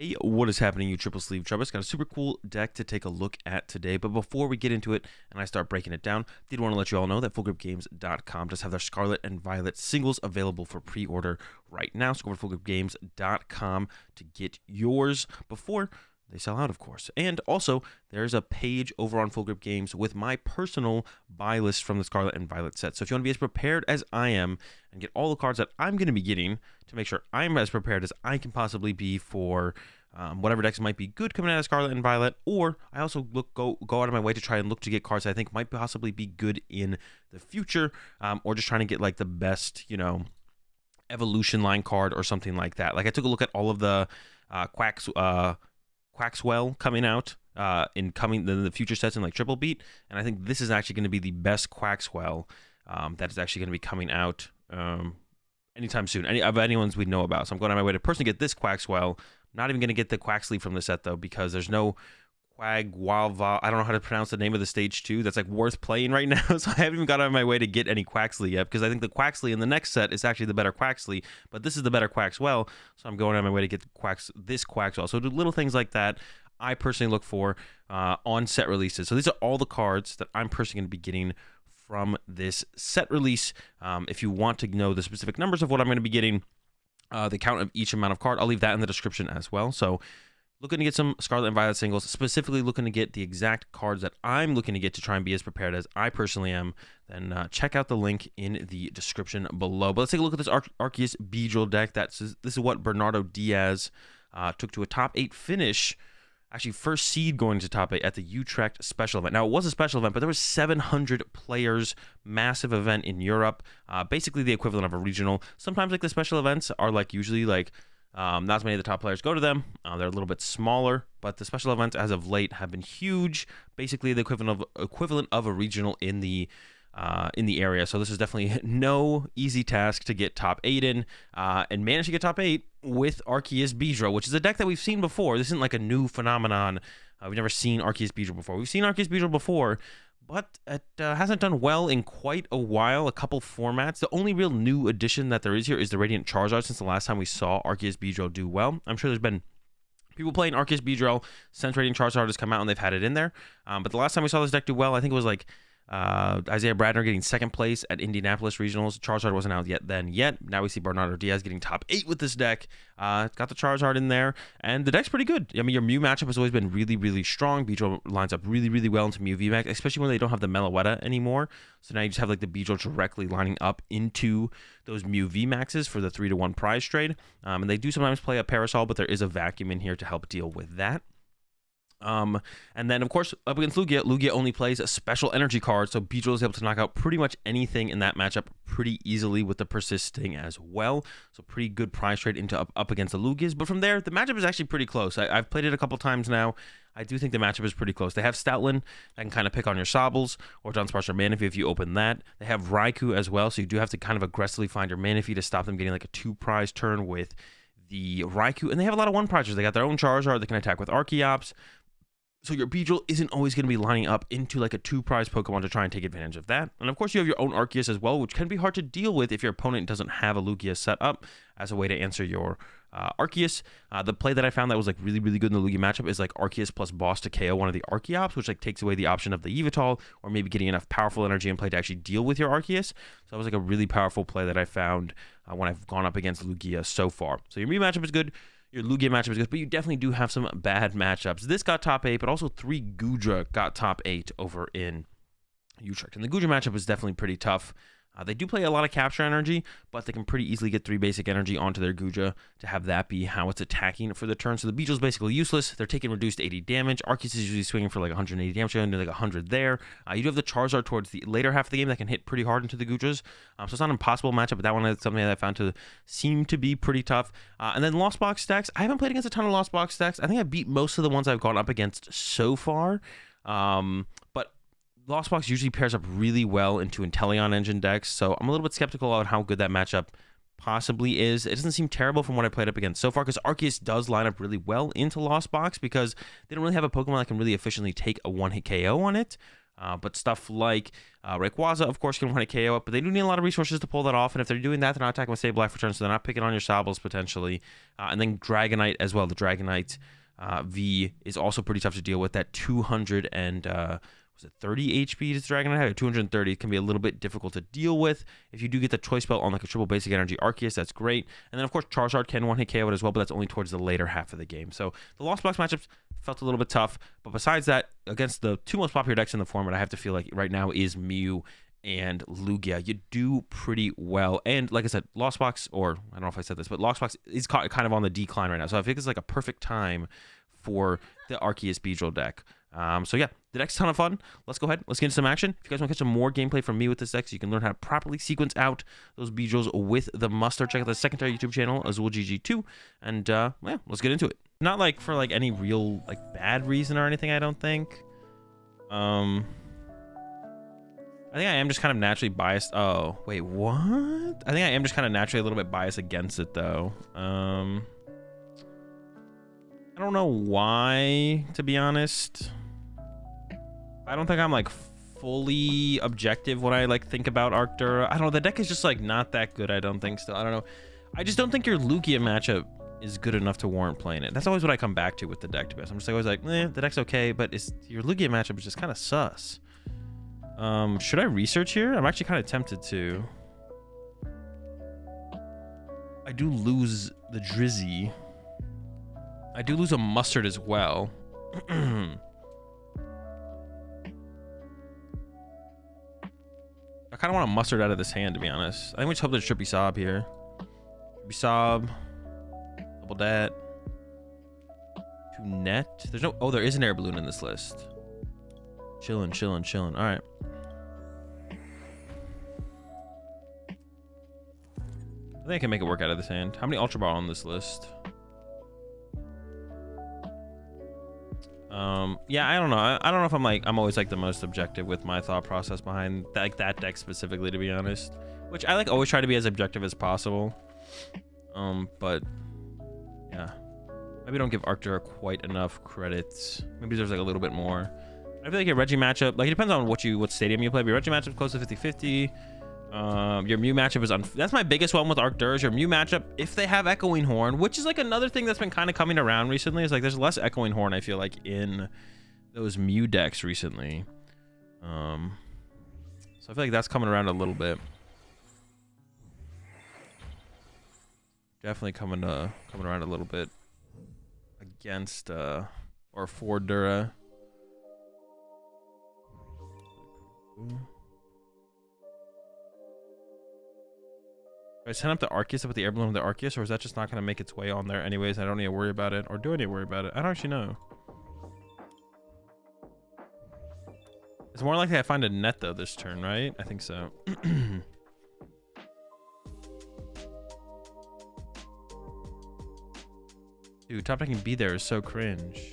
Hey, what is happening, you triple sleeve chubbers? Got a super cool deck to take a look at today, but before we get into it and I start breaking it down, did want to let you all know that FullGripGames.com does have their Scarlet and Violet singles available for pre-order right now. So go over to FullGripGames.com to get yours before they sell out, of course. And also, there's a page over on Full Grip Games with my personal buy list from the Scarlet and Violet set. So if you want to be as prepared as I am and get all the cards that I'm going to be getting to make sure I'm as prepared as I can possibly be for whatever decks might be good coming out of Scarlet and Violet, or I also go out of my way to try and look to get cards that I think might possibly be good in the future, or just trying to get like the best, evolution line card or something like that. Like I took a look at all of the Quaxwell coming out in the future sets in like Triple Beat, and I think this is actually going to be the best Quaxwell that is actually going to be coming out anytime soon, of anyone's we know about. So I'm going on my way to personally get this Quaxwell. Not even going to get the Quaxley from the set though, because there's no Quaquaval. I don't know how to pronounce the name of the stage 2 that's like worth playing right now. So I haven't even got on my way to get any Quaxley yet, because I think the Quaxley in the next set is actually the better Quaxley, but this is the better Quaxwell. So I'm going on my way to get this Quaxwell. So do little things like that I personally look for on set releases. So these are all the cards that I'm personally going to be getting from this set release. If you want to know the specific numbers of what I'm going to be getting, the count of each amount of card, I'll leave that in the description as well. So looking to get some Scarlet and Violet singles, specifically looking to get the exact cards that I'm looking to get to try and be as prepared as I personally am, then check out the link in the description below. But let's take a look at this Arceus Beedrill deck. This is what Bernardo Dias took to a top 8 finish. Actually, first seed going to top 8 at the Utrecht Special Event. Now, it was a special event, but there was 700 players, massive event in Europe, basically the equivalent of a regional. Sometimes, like, the special events are, like, usually, like, not as many of the top players go to them. They're a little bit smaller, but the special events, as of late, have been huge, basically the equivalent of a regional in the area. So this is definitely no easy task to get top 8 in, and manage to get top 8 with Arceus Beedrill, which is a deck that we've seen before. This isn't like a new phenomenon. We've never seen Arceus Beedrill before. We've seen Arceus Beedrill before, but it hasn't done well in quite a while, a couple formats. The only real new addition that there is here is the Radiant Charizard since the last time we saw Arceus Beedrill do well. I'm sure there's been people playing Arceus Beedrill since Radiant Charizard has come out and they've had it in there. But the last time we saw this deck do well, I think it was like Isaiah Bradner getting second place at Indianapolis Regionals. Charizard wasn't out yet. Now we see Bernardo Dias getting top 8 with this deck. Got the Charizard in there, and the deck's pretty good. I mean, your Mew matchup has always been really, really strong. Beedrill lines up really, really well into Mew VMAX, especially when they don't have the Meloetta anymore. So now you just have like the Beedrill directly lining up into those Mew VMAXs for the 3-to-1 prize trade. And they do sometimes play a Parasol, but there is a vacuum in here to help deal with that. And then, of course, up against Lugia, Lugia only plays a special energy card, so Beedrill is able to knock out pretty much anything in that matchup pretty easily with the Persisting as well. So pretty good prize trade into up against the Lugias. But from there, the matchup is actually pretty close. I've played it a couple times now. I do think the matchup is pretty close. They have Stoutland that can kind of pick on your Sobbles or Dunsparce or Manaphy if you open that. They have Raikou as well, so you do have to kind of aggressively find your Manaphy to stop them getting like a 2-prize turn with the Raikou. And they have a lot of 1-prizers. They got their own Charizard that can attack with Archeops. So your Beedrill isn't always going to be lining up into like a 2-prize Pokemon to try and take advantage of that. And of course, you have your own Arceus as well, which can be hard to deal with if your opponent doesn't have a Lugia set up as a way to answer your Arceus. The play that I found that was like really, really good in the Lugia matchup is like Arceus plus Boss to KO one of the Archeops, which like takes away the option of the Yveltal or maybe getting enough powerful energy in play to actually deal with your Arceus. So that was like a really powerful play that I found when I've gone up against Lugia so far. So your Mew matchup is good. Your Lugia matchup is good, but you definitely do have some bad matchups. This got top 8, but also 3 Goodra got top 8 over in Utrecht. And the Goodra matchup is definitely pretty tough. They do play a lot of capture energy, but they can pretty easily get 3 basic energy onto their Goodra to have that be how it's attacking for the turn. So the Beedrill is basically useless. They're taking reduced 80 damage. Arceus is usually swinging for like 180 damage, and like 100 there. You do have the Charizard towards the later half of the game that can hit pretty hard into the Goodras. So it's not an impossible matchup, but that one is something that I found to seem to be pretty tough. And then Lost Box stacks. I haven't played against a ton of Lost Box stacks. I think I beat most of the ones I've gone up against so far. But Lost Box usually pairs up really well into Inteleon engine decks, so I'm a little bit skeptical about how good that matchup possibly is. It doesn't seem terrible from what I played up against so far, because Arceus does line up really well into Lost Box because they don't really have a Pokemon that can really efficiently take a 1-hit KO on it. But stuff like Rayquaza, of course, can want to KO it, but they do need a lot of resources to pull that off. And if they're doing that, they're not attacking with Sableye for turn, so they're not picking on your Sobbles potentially. And then Dragonite as well. The Dragonite V is also pretty tough to deal with. That 200 and was it 30 HP does Dragonite have? 230 can be a little bit difficult to deal with. If you do get the Choice Belt on like a triple basic energy Arceus, that's great. And then of course Charizard can one-hit KO it as well, but that's only towards the later half of the game. So the Lost Box matchups felt a little bit tough, but besides that, against the two most popular decks in the format, I have to feel like right now is Mew and Lugia. You do pretty well. And like I said, Lost Box, or I don't know if I said this, but Lost Box is kind of on the decline right now. So I think it's like a perfect time for the Arceus Beedrill deck. So yeah, the deck's a ton of fun. Let's go ahead. Let's get into some action. If you guys want to catch some more gameplay from me with this deck so you can learn how to properly sequence out those Beedrills with the mustard, check out the secondary YouTube channel, AzulGG2. And yeah, let's get into it. Not like for like any real like bad reason or anything, I don't think. I think I am just kind of naturally biased. Oh, wait, what? I think I am just kind of naturally a little bit biased against it though. I don't know why, to be honest. I don't think I'm like fully objective when I like think about Arctura. I don't know, the deck is just like not that good, I don't think still. I don't know. I just don't think your Lugia matchup is good enough to warrant playing it. That's always what I come back to with the deck, to be honest. I'm just always like, the deck's okay, but your Lugia matchup is just kind of sus. Should I research here? I'm actually kind of tempted to. I do lose the Drizzy. I do lose a Mustard as well. I kind of want a Mustard out of this hand, to be honest. I think we just hope there's Trippy Sob here. Trippy Sob. Double that. 2 net. There's no... Oh, there is an air balloon in this list. Chilling, chilling, chilling. All right. I think I can make it work out of this hand. How many Ultra Ball on this list? Yeah, I don't know. I don't know if I'm always like the most objective with my thought process behind that deck specifically, to be honest. Which I like always try to be as objective as possible. But yeah, maybe don't give Arctura quite enough credits. Maybe there's like a little bit more. I feel like your Reggie matchup, like it depends on what stadium you play. But your Reggie matchup close to 50-50. Your Mew matchup is that's my biggest one with Arctura. Your Mew matchup, if they have Echoing Horn, which is like another thing that's been kind of coming around recently, is like there's less Echoing Horn, I feel like, in those Mew decks recently. So I feel like that's coming around a little bit. Definitely coming around a little bit against or for Dura. I send up the Arceus with the air balloon of the Arceus, or is that just not going to make its way on there anyways? I don't need to worry about it, or do I need to worry about it? I don't actually know. It's more likely I find a net though this turn, right? I think so. Dude, top decking B there is so cringe.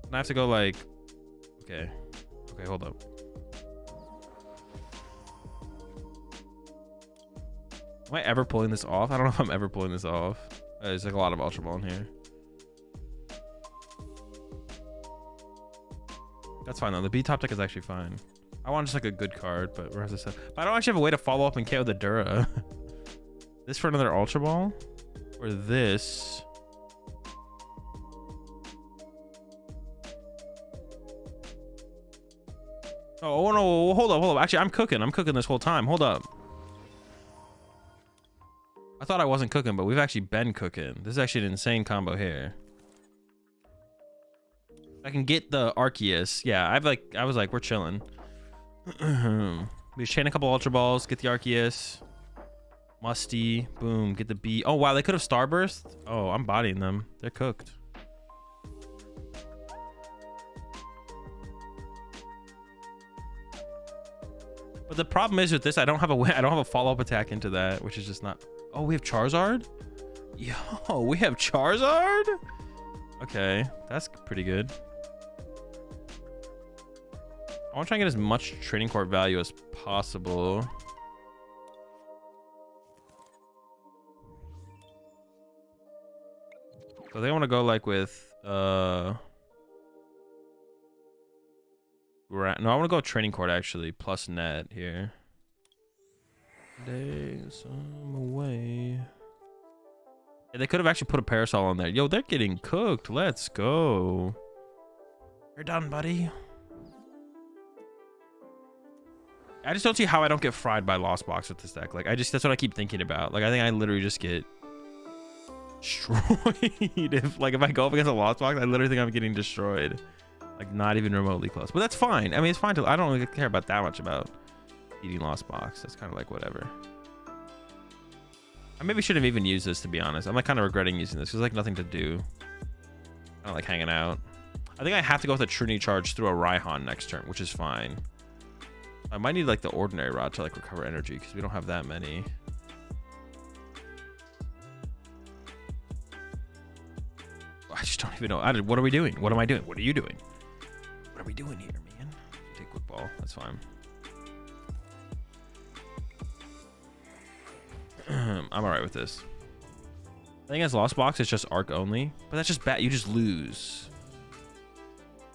And I have to go like, okay, hold up. Am I ever pulling this off? I don't know if I'm ever pulling this off. There's like a lot of Ultra Ball in here. That's fine though. The B top deck is actually fine. I want just like a good card, but where's this? I don't actually have a way to follow up and KO the Dura. This for another Ultra Ball? Or this? Oh no, hold up. Actually, I'm cooking this whole time. Hold up. I thought I wasn't cooking, but we've actually been cooking. This is actually an insane combo here. I can get the Arceus. Yeah, I was like, we're chilling. We just chain a couple Ultra Balls, get the Arceus. Musty, boom, get the B. Oh wow, they could have Starburst. Oh, I'm bodying them. They're cooked. But the problem is with this, I don't have a follow-up attack into that, which is just not. Oh, we have Charizard? Yo, we have Charizard? Okay, that's pretty good. I want to try and get as much trading card value as possible. So they want to go like with No, I want to go training court actually, plus net here. Days away. Yeah, they could have actually put a parasol on there. Yo, they're getting cooked. Let's go. You're done, buddy. I just don't see how I don't get fried by Lost Box with this deck. Like, that's what I keep thinking about. Like, I think I literally just get destroyed. if I go up against a Lost Box, I literally think I'm getting destroyed. Like, not even remotely close. But that's fine. I mean, it's fine to, I don't really care about that much about eating Lost Box. That's kind of like whatever. I maybe shouldn't have even used this, to be honest. I'm like kind of regretting using this because there's like nothing to do. I don't like hanging out. I think I have to go with a Trinity Charge through a Raihan next turn, which is fine. I might need like the ordinary rod to like recover energy because we don't have that many. I just don't even know. What are we doing? What am I doing? What are you doing? What are we doing here, man? Take quick ball. That's fine. I'm alright with this. I think as Lost Box, it's just arc only, but that's just bad. You just lose.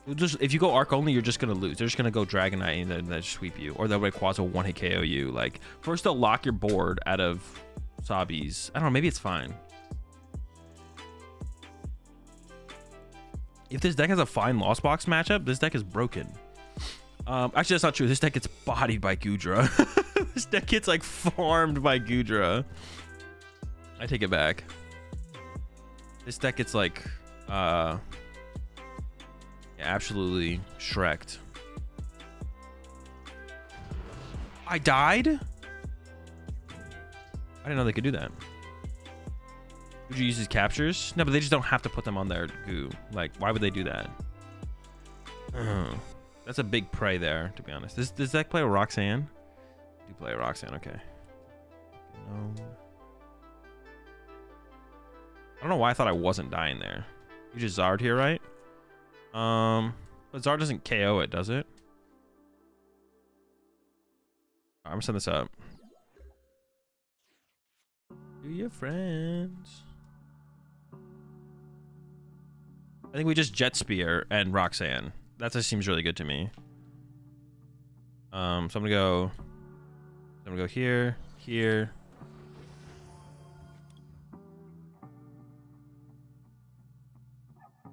If you go arc only, you're just gonna lose. They're just gonna go Dragonite and then just sweep you, or they'll Rayquaza one hit KO you. Like first they'll lock your board out of Sabi's. I don't know. Maybe it's fine. If this deck has a fine Lost Box matchup, this deck is broken. Actually, that's not true. This deck gets bodied by Goodra. This deck gets like farmed by Goodra. I take it back. This deck gets like absolutely shreked. I died? I didn't know they could do that. Would you use these captures? No, but they just don't have to put them on their goo. Like, why would they do that? That's a big prey there, to be honest. Does that play a Roxanne? Do play a Roxanne, okay. No. I don't know why I thought I wasn't dying there. You just Zard here, right? But Zard doesn't KO it, does it? I'm gonna send this up. To your friends. I think we just Jet Spear and Roxanne. That just seems really good to me. So I'm gonna go here, here.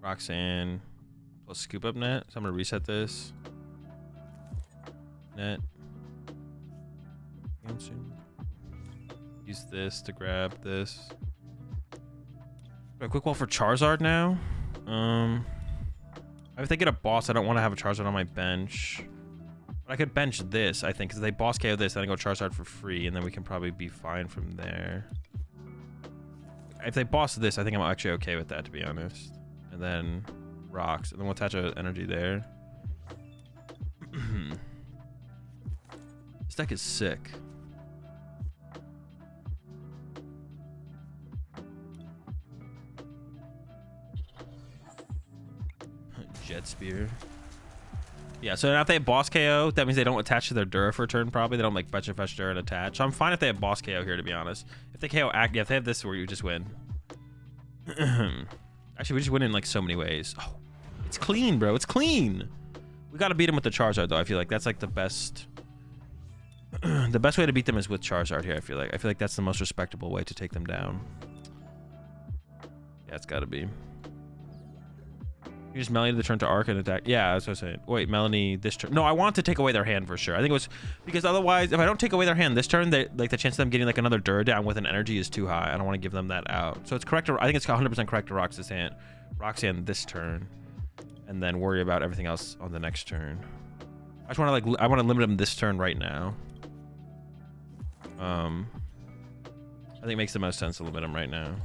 Roxanne plus scoop up net. So I'm gonna reset this. Net. Use this to grab this. A quick wall for Charizard now. If they get a boss, I don't want to have a Charizard on my bench. But I could bench this, I think, because they boss KO this, then I go Charizard for free, and then we can probably be fine from there. If they boss this, I think I'm actually okay with that, to be honest. And then rocks, and then we'll attach an energy there. This deck is sick. Jet Spear. Yeah, so now if they have boss KO, that means they don't attach to their Dura for a turn, probably. They don't like Fetch and Fetch Dura and attach. So I'm fine if they have boss KO here, to be honest. If they KO act, yeah, if they have this where you just win. Actually, we just win in like so many ways. Oh, it's clean, bro. It's clean. We got to beat him with the Charizard, though. I feel like that's like the best. The best way to beat them is with Charizard here, I feel like. I feel like that's the most respectable way to take them down. Yeah, it's got to be. You just Melanie the turn to Arc and attack. Yeah, that's what I was saying. Wait, Melanie this turn. No, I want to take away their hand for sure. I think it was because otherwise, if I don't take away their hand this turn, like the chance of them getting like another Dura down with an energy is too high. I don't want to give them that out. So it's correct. I think it's 100% correct to Roxanne this turn, and then worry about everything else on the next turn. I just want to like I want to limit them this turn right now. I think it makes the most sense to limit them right now.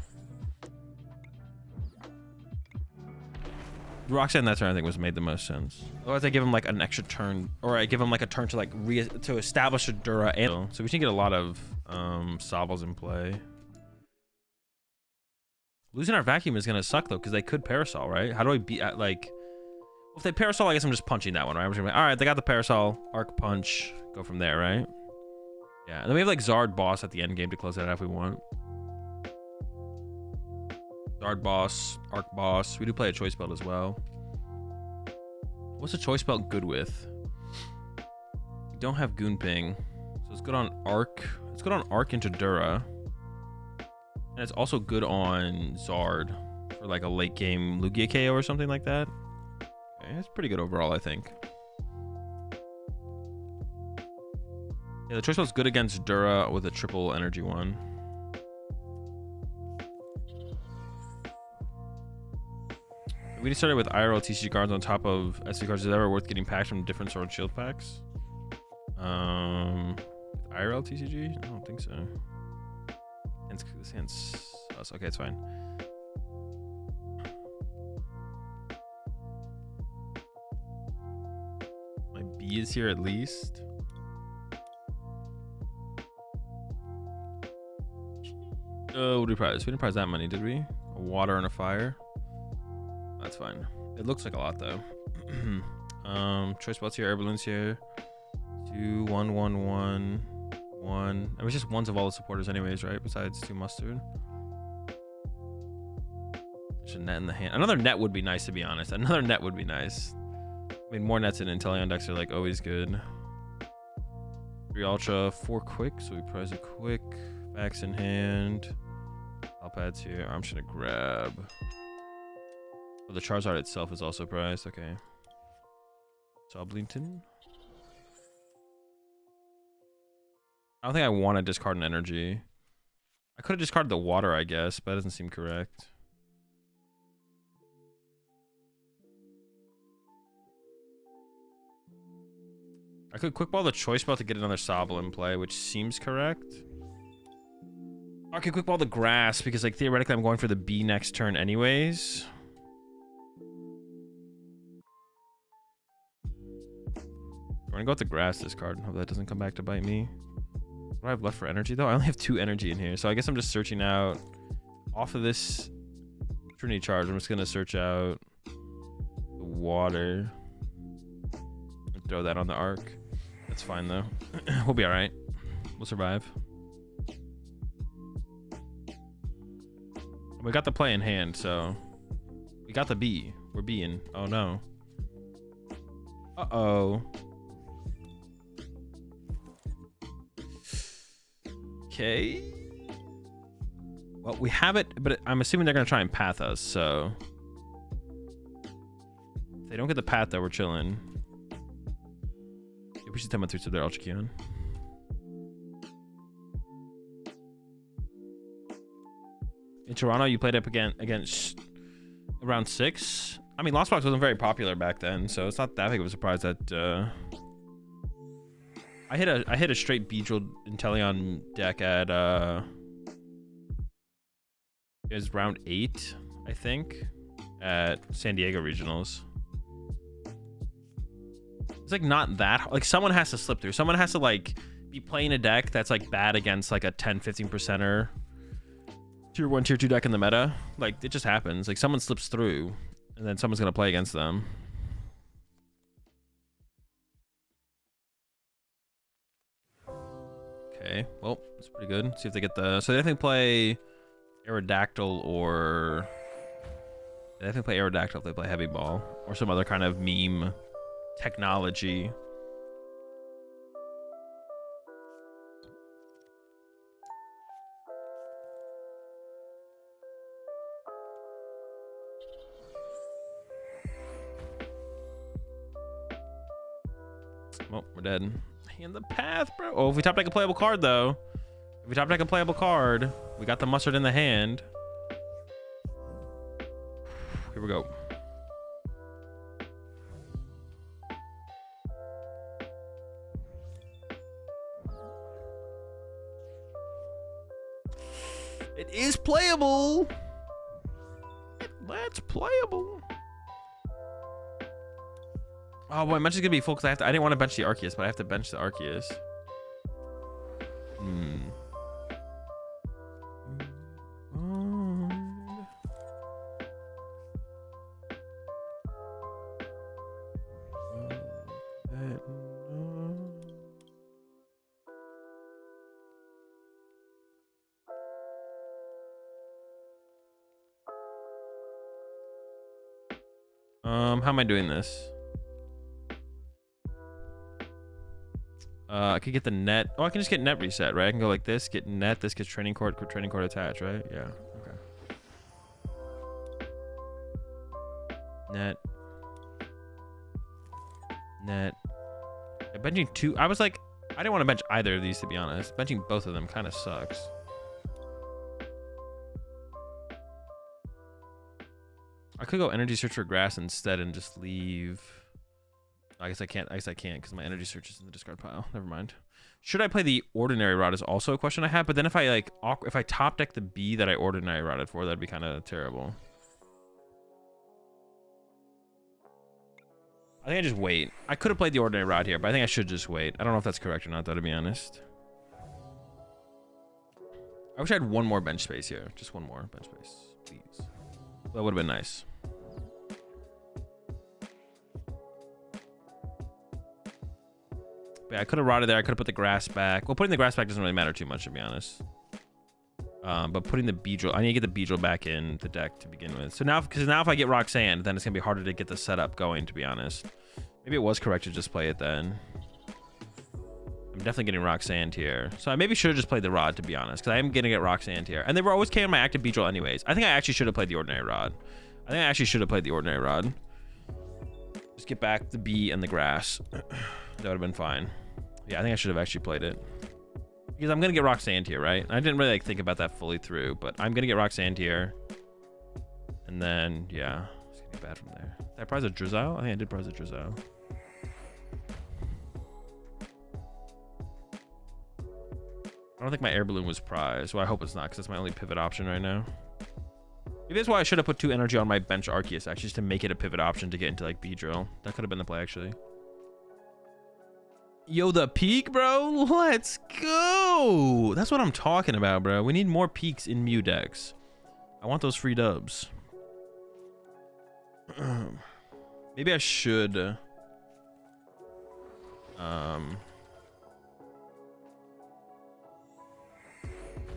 Roxanne that turn I think was made the most sense. Otherwise I give him like an extra turn, or I give him like a turn to like to establish a Dura, and so we should get a lot of Sobbles in play. Losing our vacuum is gonna suck though, because they could Parasol, right? How do I beat like? Well, if they Parasol, I guess I'm just punching that one, right? I'm just gonna be, all right, they got the Parasol, Arc Punch, go from there, right? Yeah, and then we have like Zard Boss at the end game to close that out if we want. Zard Boss, Arc Boss. We do play a Choice Belt as well. What's a Choice Belt good with? We don't have Goonping. So it's good on Arc. It's good on Arc into Dura. And it's also good on Zard for like a late game Lugia KO or something like that. Okay, it's pretty good overall, I think. Yeah, the choice was good against Dura with a triple energy one. We started with IRL TCG cards on top of SD cards. Is it ever worth getting packs from different Sword and Shield packs? IRL TCG? I don't think so. This hand's us. Okay, it's fine. My B is here at least. Oh, what did we prize? We didn't prize that many, did we? A water and a fire. That's fine. It looks like a lot though. Choice spots here, air balloons here. 2, 1, 1, 1, 1. I mean, it's just ones of all the supporters anyways, right? Besides 2 mustard. There's a net in the hand. Another net would be nice, to be honest. Another net would be nice. I mean, more nets in Inteleon decks are like always good. 3 ultra, 4 quick, so we prize a quick. Max in hand. Alpads here. I'm just gonna grab. Oh, the Charizard itself is also priced. Okay. Soblington. I don't think I want to discard an energy. I could have discarded the water, I guess, but that doesn't seem correct. I could quick ball the choice belt to get another Sobble in play, which seems correct. Okay, quick ball the grass because like theoretically I'm going for the B next turn anyways. I'm gonna go with the grass this card. Hope that doesn't come back to bite me. What do I have left for energy though? I only have 2 energy in here, so I guess I'm just searching out off of this Trinity charge. I'm just gonna search out the water and throw that on the arc. That's fine though. We'll be all right. We'll survive. We got the play in hand, so we got the B. We're B'ing. Oh no. Uh-oh. Okay. Well, we have it, but I'm assuming they're gonna try and path us, so if they don't get the path though, we're chilling. Yeah, we should 10-3 to their Ultra Keon. In Toronto, you played up against around 6. I mean, Lost Box wasn't very popular back then, so it's not that big of a surprise that I hit a straight Beedrill Inteleon deck at it was round 8, I think, at San Diego Regionals. It's like not that like someone has to slip through. Someone has to like be playing a deck that's like bad against like a 10-15%er. Tier 1, Tier 2 deck in the meta. Like, it just happens. Like, someone slips through, and then someone's going to play against them. Okay, well, that's pretty good. See if they get the... So they definitely play Aerodactyl or... They definitely play Aerodactyl if they play Heavy Ball. Or some other kind of meme technology. Well, we're dead. Hand the path, bro. Oh, if we top deck a playable card, though. If we top deck a playable card, we got the mustard in the hand. Here we go. It is playable. That's playable. Oh boy, my bench is gonna be full because I didn't want to bench the Arceus, but I have to bench the Arceus. How am I doing this? I could get the net. Oh, I can just get net reset, right? I can go like this, get net. This gets training cord attached, right? Yeah. Okay. Net. Net. Yeah, benching 2. I was like, I didn't want to bench either of these, to be honest. Benching both of them kind of sucks. I could go energy search for grass instead and just leave. I guess I can't. Because my energy search is in the discard pile. Never mind. Should I play the ordinary rod is also a question I have. But then if I top deck the B that I ordinary rodded for, that'd be kind of terrible. I think I just wait. I could have played the ordinary rod here, but I think I should just wait. I don't know if that's correct or not, though, to be honest. I wish I had one more bench space here. Just one more bench space, please. That would have been nice. But yeah, I could have rotted there. I could have put the grass back. Well, putting the grass back doesn't really matter too much, to be honest. But putting the Beedrill, I need to get the Beedrill back in the deck to begin with. So now, because now if I get Roxanne, then it's gonna be harder to get the setup going, to be honest. Maybe it was correct to just play it then. I'm definitely getting Roxanne here. So I maybe should have just played the rod, to be honest, because I am gonna get Roxanne here. And they were always KOing my active Beedrill anyways. I think I actually should have played the ordinary rod. Just get back the B and the grass. That would have been fine. Yeah, I think I should have actually played it. Because I'm going to get Roxanne here, right? I didn't really think about that fully through, but I'm going to get Roxanne here. And then, yeah, it's going to get bad from there. Did I prize a Drizzile? I think I did prize a Drizzile. I don't think my air balloon was prized. Well, I hope it's not, because that's my only pivot option right now. Maybe that's why I should have put 2 energy on my bench Arceus, actually, just to make it a pivot option to get into, like, Beedrill. That could have been the play, actually. Yo, the peak, bro. Let's go. That's what I'm talking about, bro. We need more peaks in Mew decks. I want those free dubs. Maybe I should.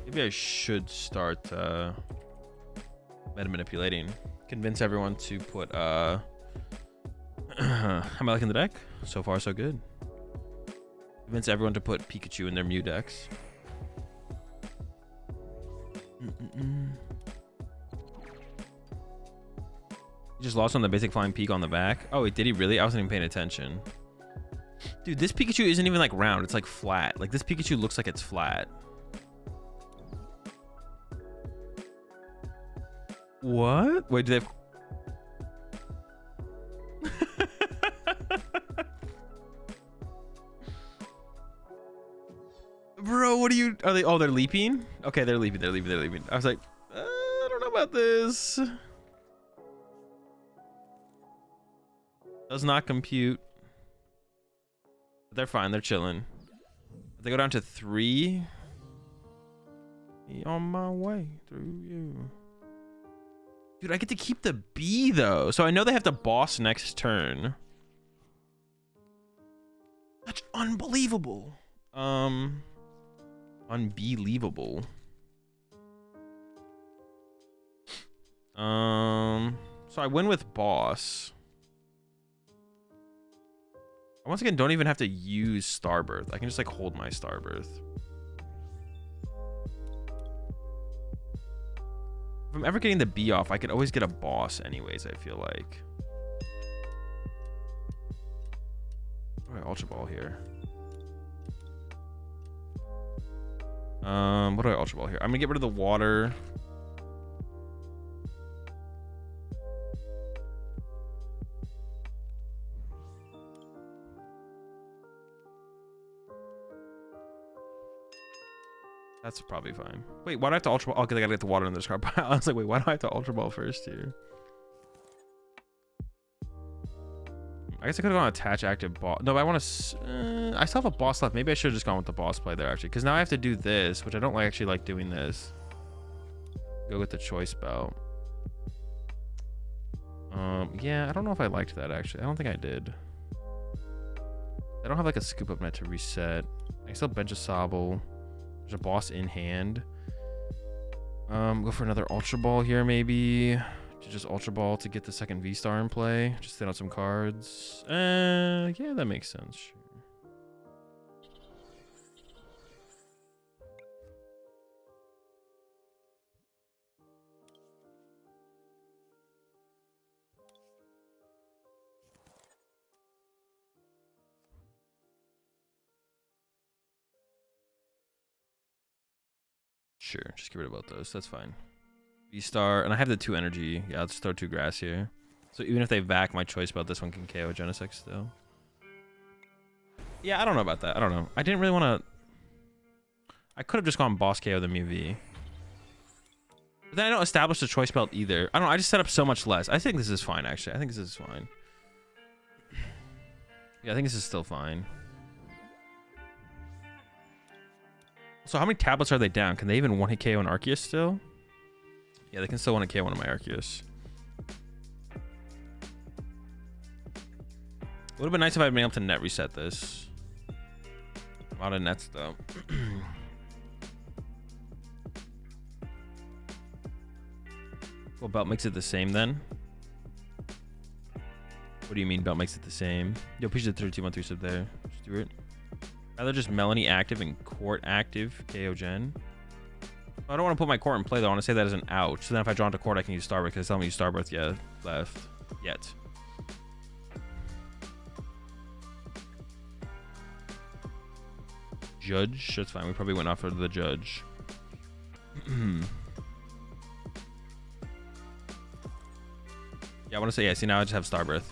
Maybe I should start meta manipulating. Convince everyone to put. How am I liking the deck? So far, so good. Convince everyone to put Pikachu in their Mew decks. You just lost on the basic flying peak on the back. Oh, wait, did he really? I wasn't even paying attention. Dude, this Pikachu isn't even like round. It's like flat. Like this Pikachu looks like it's flat. What? Wait, do they have... Bro, what are you... Are they... Oh, they're leaping? Okay, they're leaping. I was like, I don't know about this. Does not compute. But they're fine. They're chilling. If they go down to 3... Be on my way through you. Dude, I get to keep the B, though. So I know they have to boss next turn. That's unbelievable. Unbelievable. So I win with boss. I once again don't even have to use Starbirth. I can just like hold my Starbirth. If I'm ever getting the B off, I could always get a boss anyways, I feel like. What do I Ultra Ball here? What do I Ultra Ball here? I'm gonna get rid of the water. That's probably fine. Wait, why do I have to Ultra Ball? Oh, because I gotta get the water in the discard pile. I was like, wait, why do I have to Ultra Ball first here? I guess I could have gone attach active boss. No, but I want to... I still have a boss left. Maybe I should have just gone with the boss play there, actually. Because now I have to do this, which I don't actually like doing this. Go with the choice belt. Yeah, I don't know if I liked that, actually. I don't think I did. I don't have, like, a scoop up net to reset. I can still bench a Sobble. There's a boss in hand. Go for another Ultra Ball here, maybe. To just Ultra Ball to get the second V-Star in play. Just thin out some cards. Yeah, that makes sense. Sure. Sure, just get rid of both those. That's fine. V-Star, and I have the 2 energy. Yeah, I'll just throw 2 grass here. So even if they vac, my choice about this one can KO Genesect still. Yeah, I don't know about that. I don't know. I didn't really want to... I could have just gone boss KO the Mew V. But then I don't establish the choice belt either. I don't know. I just set up so much less. I think this is fine, actually. I think this is fine. Yeah, I think this is still fine. So how many tablets are they down? Can they even 1-hit KO an Arceus still? Yeah, they can still 1-hit KO one of my Arceus. Would have been nice if I had been able to net reset this. A lot of nets, though. Well, belt makes it the same, then? What do you mean belt makes it the same? Yo, please the 3213 sub there. Just do it. Rather just Melanie active and Court active KO Gen. I don't want to put my Court in play, though. I want to say that as an out. So then if I draw into Court, I can use Starbirth because it's telling me use Starbirth. Yeah, left. Yet. Judge? That's fine. We probably went off for the Judge. Yeah, I want to say, yeah, see, now I just have Starbirth.